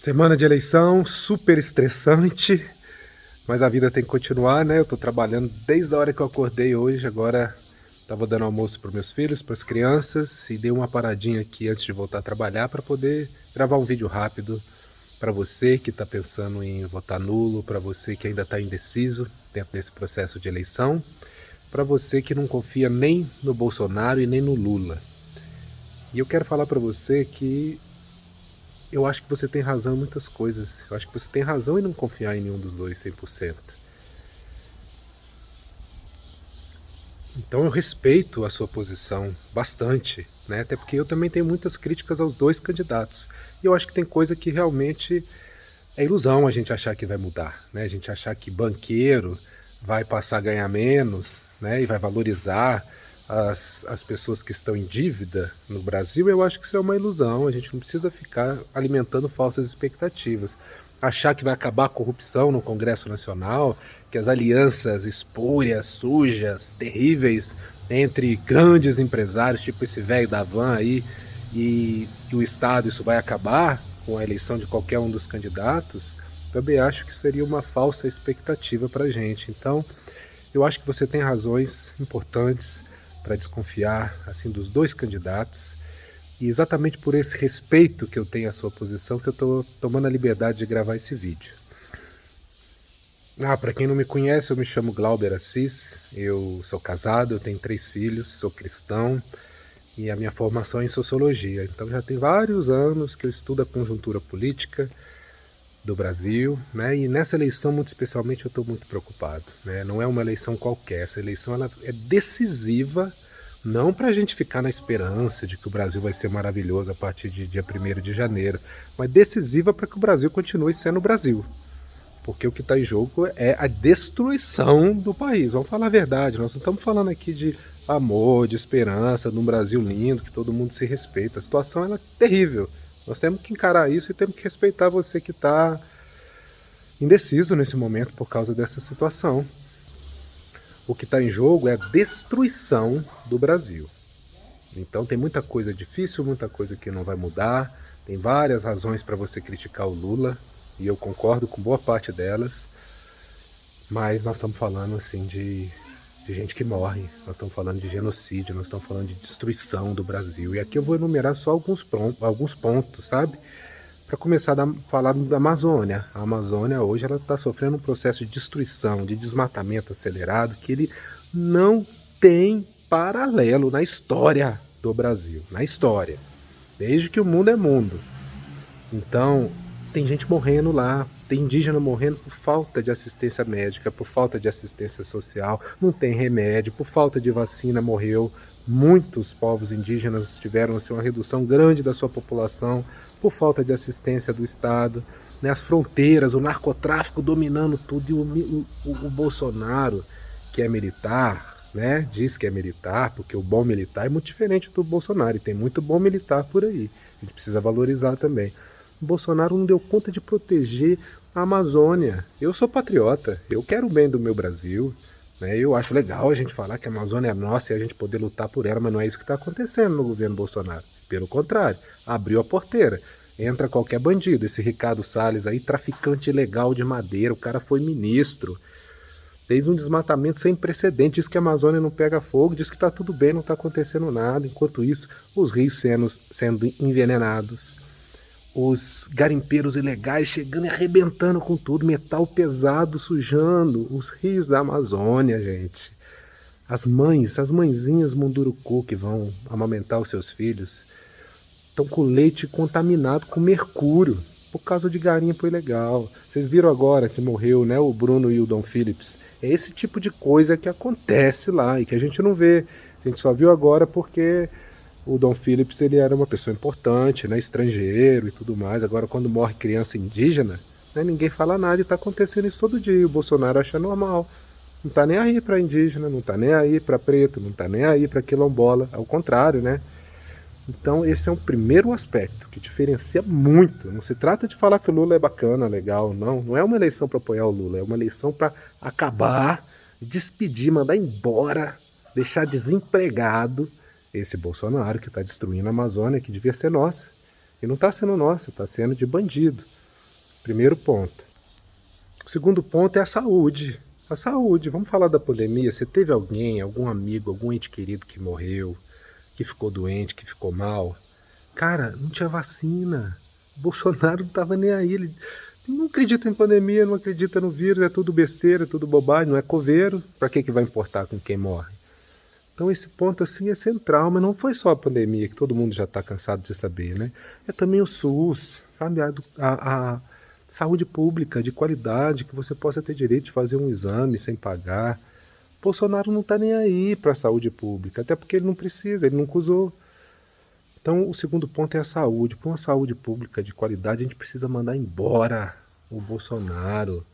Semana de eleição, super estressante, mas a vida tem que continuar, né? Eu tô trabalhando desde a hora que eu acordei hoje, agora tava dando almoço para meus filhos, para as crianças e dei uma paradinha aqui antes de voltar a trabalhar para poder gravar um vídeo rápido para você que está pensando em votar nulo, para você que ainda está indeciso dentro desse processo de eleição, para você que não confia nem no Bolsonaro e nem no Lula. E eu quero falar para você que eu acho que você tem razão em muitas coisas. Eu acho que você tem razão em não confiar em nenhum dos dois 100%. Então eu respeito a sua posição bastante, né? Até porque eu também tenho muitas críticas aos dois candidatos. E eu acho que tem coisa que realmente é ilusão a gente achar que vai mudar, né? A gente achar que banqueiro vai passar a ganhar menos, né? E vai valorizar as pessoas que estão em dívida no Brasil. Eu acho que isso é uma ilusão. A gente não precisa ficar alimentando falsas expectativas. Achar que vai acabar a corrupção no Congresso Nacional, que as alianças espúrias, sujas, terríveis entre grandes empresários, tipo esse velho da van aí, e que o Estado, isso vai acabar com a eleição de qualquer um dos candidatos, também acho que seria uma falsa expectativa para a gente. Então, eu acho que você tem razões importantes para desconfiar assim dos dois candidatos. E exatamente por esse respeito que eu tenho à sua posição que eu estou tomando a liberdade de gravar esse vídeo. Para quem não me conhece, eu me chamo Glauber Assis, eu sou casado, eu tenho 3 filhos, sou cristão e a minha formação é em sociologia. Então já tem vários anos que eu estudo a conjuntura política do Brasil, né? E nessa eleição, muito especialmente, eu estou muito preocupado, né? Não é uma eleição qualquer, essa eleição ela é decisiva, não para a gente ficar na esperança de que o Brasil vai ser maravilhoso a partir de dia 1º de janeiro, mas decisiva para que o Brasil continue sendo o Brasil. Porque o que está em jogo é a destruição do país. Vamos falar a verdade, nós não estamos falando aqui de amor, de esperança, de um Brasil lindo, que todo mundo se respeita. A situação ela é terrível. Nós temos que encarar isso e temos que respeitar você que está indeciso nesse momento por causa dessa situação. O que está em jogo é a destruição do Brasil. Então tem muita coisa difícil, muita coisa que não vai mudar. Tem várias razões para você criticar o Lula, e eu concordo com boa parte delas, mas nós estamos falando assim de gente que morre, nós estamos falando de genocídio, nós estamos falando de destruição do Brasil. E aqui eu vou enumerar só alguns pontos, sabe? Para começar a falar da Amazônia. A Amazônia hoje ela está sofrendo um processo de destruição, de desmatamento acelerado, que ele não tem paralelo na história do Brasil, na história, desde que o mundo é mundo. Então, tem gente morrendo lá, tem indígena morrendo por falta de assistência médica, por falta de assistência social, não tem remédio, por falta de vacina morreu. Muitos povos indígenas tiveram assim, uma redução grande da sua população por falta de assistência do Estado. Né? As fronteiras, o narcotráfico dominando tudo, e o Bolsonaro, que é militar, né? Diz que é militar, porque o bom militar é muito diferente do Bolsonaro, e tem muito bom militar por aí. A gente precisa valorizar também. O Bolsonaro não deu conta de proteger a Amazônia. Eu sou patriota, eu quero o bem do meu Brasil, né? Eu acho legal a gente falar que a Amazônia é nossa e a gente poder lutar por ela, mas não é isso que está acontecendo no governo Bolsonaro. Pelo contrário, abriu a porteira. Entra qualquer bandido. Esse Ricardo Salles aí, traficante ilegal de madeira, o cara foi ministro. Fez um desmatamento sem precedente, diz que a Amazônia não pega fogo, diz que está tudo bem, não está acontecendo nada. Enquanto isso, os rios sendo envenenados, os garimpeiros ilegais chegando e arrebentando com tudo, metal pesado sujando os rios da Amazônia, gente. As mãezinhas munduruku que vão amamentar os seus filhos, estão com leite contaminado com mercúrio por causa de garimpo ilegal. Vocês viram agora que morreu, né, o Bruno e o Dom Phillips. É esse tipo de coisa que acontece lá e que a gente não vê. A gente só viu agora porque o Dom Phillips ele era uma pessoa importante, né, estrangeiro e tudo mais. Agora, quando morre criança indígena, né, ninguém fala nada e está acontecendo isso todo dia. O Bolsonaro acha normal. Não está nem aí para indígena, não está nem aí para preto, não está nem aí para quilombola. Ao contrário, né? Então esse é um primeiro aspecto que diferencia muito. Não se trata de falar que o Lula é bacana, legal, não. Não é uma eleição para apoiar o Lula, é uma eleição para acabar, despedir, mandar embora, deixar desempregado esse Bolsonaro que está destruindo a Amazônia, que devia ser nossa. E não está sendo nossa, está sendo de bandido. Primeiro ponto. O segundo ponto é a saúde. A saúde. Vamos falar da pandemia. Você teve alguém, algum amigo, algum ente querido que morreu, que ficou doente, que ficou mal? Cara, não tinha vacina. O Bolsonaro não tava nem aí. Ele não acredita em pandemia, não acredita no vírus, é tudo besteira, é tudo bobagem, não é coveiro. Pra que vai importar com quem morre? Então esse ponto assim é central, mas não foi só a pandemia, que todo mundo já está cansado de saber, né? É também o SUS, sabe? A saúde pública de qualidade, que você possa ter direito de fazer um exame sem pagar. Bolsonaro não está nem aí para a saúde pública, até porque ele não precisa, ele nunca usou. Então o segundo ponto é a saúde. Para uma saúde pública de qualidade, a gente precisa mandar embora o Bolsonaro.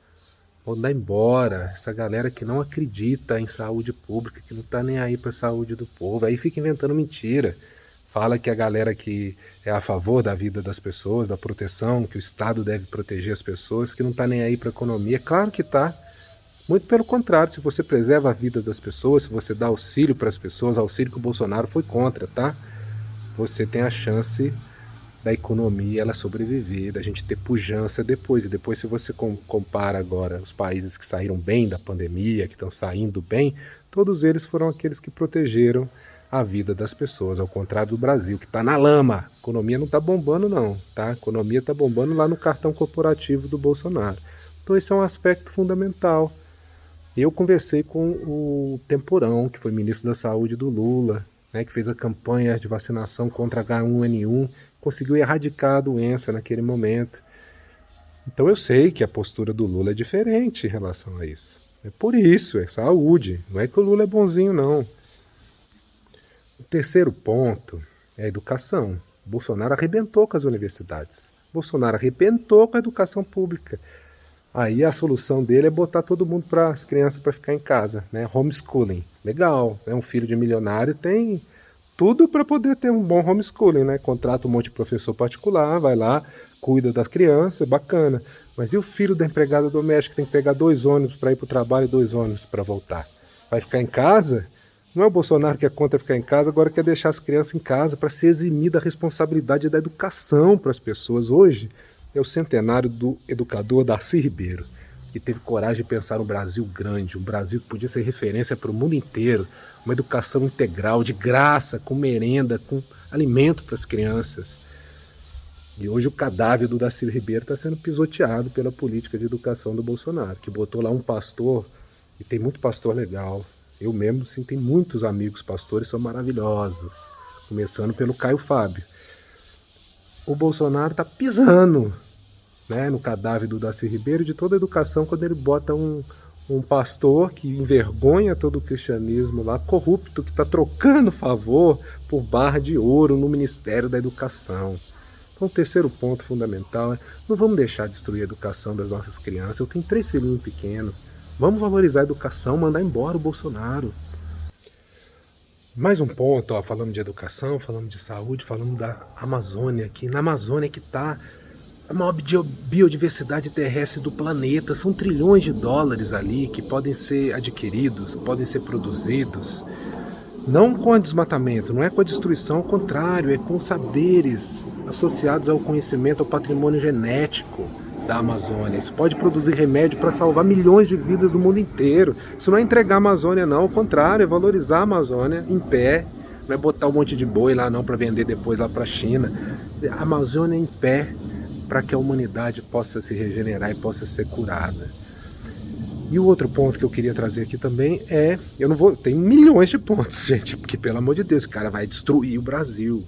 Mandar embora essa galera que não acredita em saúde pública, que não tá nem aí pra saúde do povo. Aí fica inventando mentira. Fala que a galera que é a favor da vida das pessoas, da proteção, que o Estado deve proteger as pessoas, que não tá nem aí pra economia. Claro que tá. Muito pelo contrário, se você preserva a vida das pessoas, se você dá auxílio para as pessoas, auxílio que o Bolsonaro foi contra, tá? Você tem a chance da economia ela sobreviver, da gente ter pujança depois. E depois, se você compara agora os países que saíram bem da pandemia, que estão saindo bem, todos eles foram aqueles que protegeram a vida das pessoas, ao contrário do Brasil, que está na lama. A economia não está bombando não, tá? A economia está bombando lá no cartão corporativo do Bolsonaro. Então esse é um aspecto fundamental. Eu conversei com o Temporão, que foi ministro da Saúde do Lula, né, que fez a campanha de vacinação contra H1N1, conseguiu erradicar a doença naquele momento. Então eu sei que a postura do Lula é diferente em relação a isso. É por isso, é saúde. Não é que o Lula é bonzinho, não. O terceiro ponto é a educação. Bolsonaro arrebentou com as universidades. Bolsonaro arrebentou com a educação pública. Aí a solução dele é botar todo mundo para as crianças para ficar em casa, né? Homeschooling. Legal, né? Um filho de milionário tem tudo para poder ter um bom homeschooling, né? Contrata um monte de professor particular, vai lá, cuida das crianças, bacana. Mas e o filho da empregada doméstica que tem que pegar 2 ônibus para ir para o trabalho e 2 ônibus para voltar? Vai ficar em casa? Não é o Bolsonaro que é contra ficar em casa, agora quer deixar as crianças em casa para se eximir da responsabilidade da educação para as pessoas. Hoje é o centenário do educador Darcy Ribeiro, que teve coragem de pensar um Brasil grande, um Brasil que podia ser referência para o mundo inteiro, uma educação integral, de graça, com merenda, com alimento para as crianças. E hoje o cadáver do Darcy Ribeiro está sendo pisoteado pela política de educação do Bolsonaro, que botou lá um pastor, e tem muito pastor legal. Eu mesmo, sim, tenho muitos amigos pastores, são maravilhosos, começando pelo Caio Fábio. O Bolsonaro está pisando, né, no cadáver do Darcy Ribeiro de toda a educação quando ele bota um pastor que envergonha todo o cristianismo lá, corrupto, que está trocando favor por barra de ouro no Ministério da Educação. Então o terceiro ponto fundamental é não vamos deixar destruir a educação das nossas crianças. Eu tenho 3 filhinhos pequenos. Vamos valorizar a educação, mandar embora o Bolsonaro. Mais um ponto, ó, falando de educação, falando de saúde, falando da Amazônia, que na Amazônia que está a maior biodiversidade terrestre do planeta. São trilhões de dólares ali que podem ser adquiridos, podem ser produzidos. Não com o desmatamento, não é com a destruição, ao contrário, é com saberes associados ao conhecimento, ao patrimônio genético da Amazônia. Isso pode produzir remédio para salvar milhões de vidas no mundo inteiro. Isso não é entregar a Amazônia não, ao contrário, é valorizar a Amazônia em pé. Não é botar um monte de boi lá não para vender depois lá para a China. A Amazônia em pé para que a humanidade possa se regenerar e possa ser curada. E o outro ponto que eu queria trazer aqui também é, eu não vou, tem milhões de pontos, gente, porque pelo amor de Deus, esse cara vai destruir o Brasil.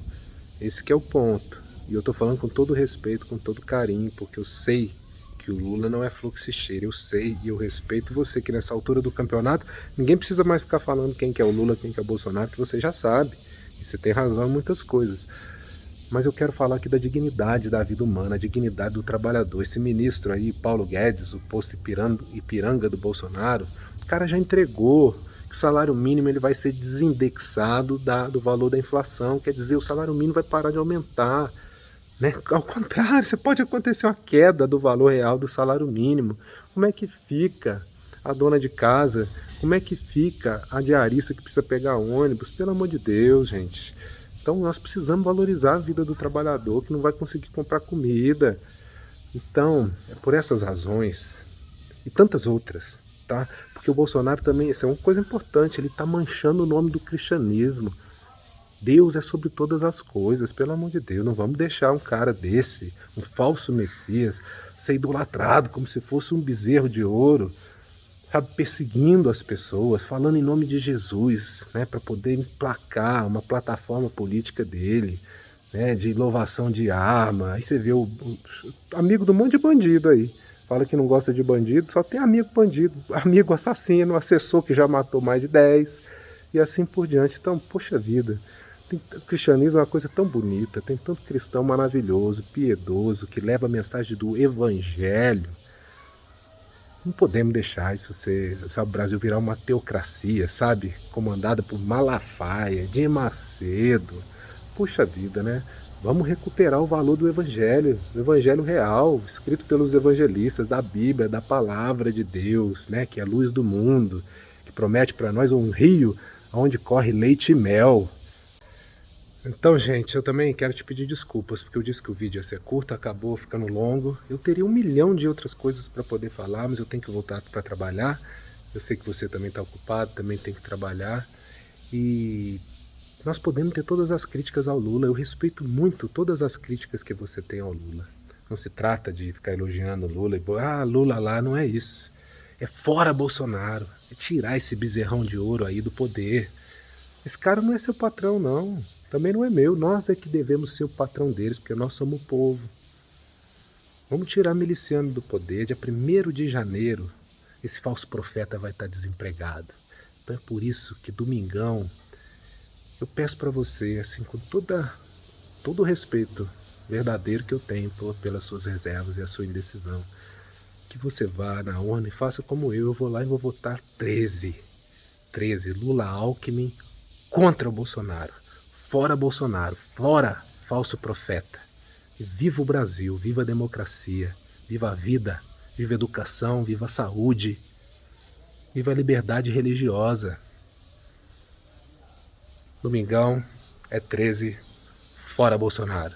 Esse que é o ponto. E eu tô falando com todo respeito, com todo carinho, porque eu sei que o Lula não é fluxo e cheiro, eu sei e eu respeito você, que nessa altura do campeonato, ninguém precisa mais ficar falando quem que é o Lula, quem que é o Bolsonaro, que você já sabe. E você tem razão em muitas coisas. Mas eu quero falar aqui da dignidade da vida humana, a dignidade do trabalhador. Esse ministro aí, Paulo Guedes, o posto Ipiranga do Bolsonaro, o cara já entregou que o salário mínimo ele vai ser desindexado do valor da inflação, quer dizer, o salário mínimo vai parar de aumentar. Né? Ao contrário, você pode acontecer uma queda do valor real do salário mínimo. Como é que fica a dona de casa? Como é que fica a diarista que precisa pegar ônibus? Pelo amor de Deus, gente. Então nós precisamos valorizar a vida do trabalhador que não vai conseguir comprar comida. Então, é por essas razões e tantas outras, tá? Porque o Bolsonaro também, isso é uma coisa importante, ele está manchando o nome do cristianismo. Deus é sobre todas as coisas, pelo amor de Deus, não vamos deixar um cara desse, um falso Messias, ser idolatrado como se fosse um bezerro de ouro, sabe, perseguindo as pessoas, falando em nome de Jesus, né, para poder emplacar uma plataforma política dele, né, de louvação de arma. Aí você vê o amigo do monte de bandido aí. Fala que não gosta de bandido, só tem amigo bandido, amigo assassino, assessor que já matou mais de 10 e assim por diante. Então, poxa vida, o cristianismo é uma coisa tão bonita, tem tanto cristão maravilhoso, piedoso, que leva a mensagem do evangelho. Não podemos deixar isso ser, sabe, o Brasil virar uma teocracia, sabe? Comandada por Malafaia, de Macedo. Puxa vida, né? Vamos recuperar o valor do evangelho real, escrito pelos evangelistas, da Bíblia, da palavra de Deus, né? Que é a luz do mundo, que promete para nós um rio onde corre leite e mel. Então, gente, eu também quero te pedir desculpas, porque eu disse que o vídeo ia ser curto, acabou ficando longo. Eu teria 1 milhão de outras coisas para poder falar, mas eu tenho que voltar para trabalhar. Eu sei que você também está ocupado, também tem que trabalhar. E nós podemos ter todas as críticas ao Lula. Eu respeito muito todas as críticas que você tem ao Lula. Não se trata de ficar elogiando o Lula e Lula lá, não é isso. É fora Bolsonaro, é tirar esse bezerrão de ouro aí do poder. Esse cara não é seu patrão, não. Também não é meu. Nós é que devemos ser o patrão deles, porque nós somos o povo. Vamos tirar miliciano do poder. Dia 1º de janeiro, esse falso profeta vai estar desempregado. Então é por isso que domingão, eu peço para você, assim, com todo o respeito verdadeiro que eu tenho pelas suas reservas e a sua indecisão, que você vá na urna e faça como eu vou lá e vou votar 13. Lula, Alckmin, contra o Bolsonaro. Fora Bolsonaro, fora falso profeta. E viva o Brasil, viva a democracia, viva a vida, viva a educação, viva a saúde, viva a liberdade religiosa. Domingão é 13, fora Bolsonaro.